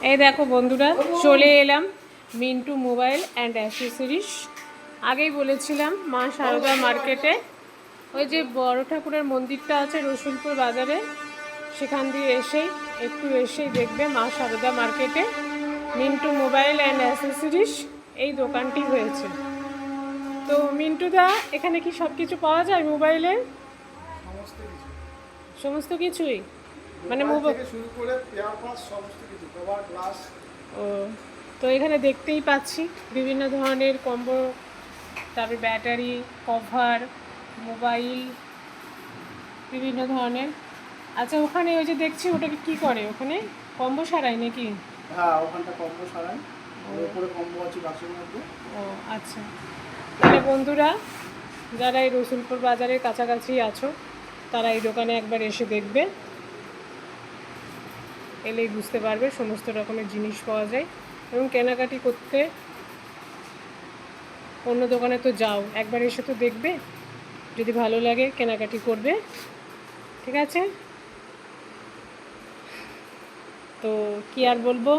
এই দেখো বন্ধুরা, চলে এলাম মিন্টু মোবাইল অ্যান্ড অ্যাসেসরিজ। আগেই বলেছিলাম মা সারদা মার্কেটে, ওই যে বড় ঠাকুরের মন্দিরটা আছে রসুলপুর বাজারে, সেখান দিয়ে এসেই দেখবে মা সারদা মার্কেটে মিন্টু মোবাইল অ্যান্ড অ্যাসেসরিজ এই দোকানটি হয়েছে। তো মিন্টুদা, এখানে কি সব কিছু পাওয়া যায় মোবাইলে? সমস্ত কিছুই, মানে মোবাইল শুরু করে পেয়ার পাস সমস্ত কিছু, কভার গ্লাস। ও, তো এখানে দেখতেই পাচ্ছি বিভিন্ন ধরনের কম্বো, তারপরে ব্যাটারি, কভার, মোবাইল, বিভিন্ন ধরনের। আচ্ছা, ওখানে ওই যে দেখছি ওটাকে কি করে, ওখানে কম্বো সারাই নাকি? হ্যাঁ, ওখানটা কম্বো সারাই, ওর উপরে কম্বো আছে বাক্সের মধ্যে। ও আচ্ছা, তাহলে বন্ধুরা যারা এই রসুলপুর বাজারের কাছাকাছি আছো তারা এই দোকানে একবার এসে দেখবে, এলেই বুঝতে পারবে সমস্ত রকমের জিনিস পাওয়া যায়। এবং কেনাকাটি করতে অন্য দোকানে তো যাও, একবার এসে তো দেখবে, যদি ভালো লাগে কেনাকাটি করবে। ঠিক আছে, তো কি আর বলবো।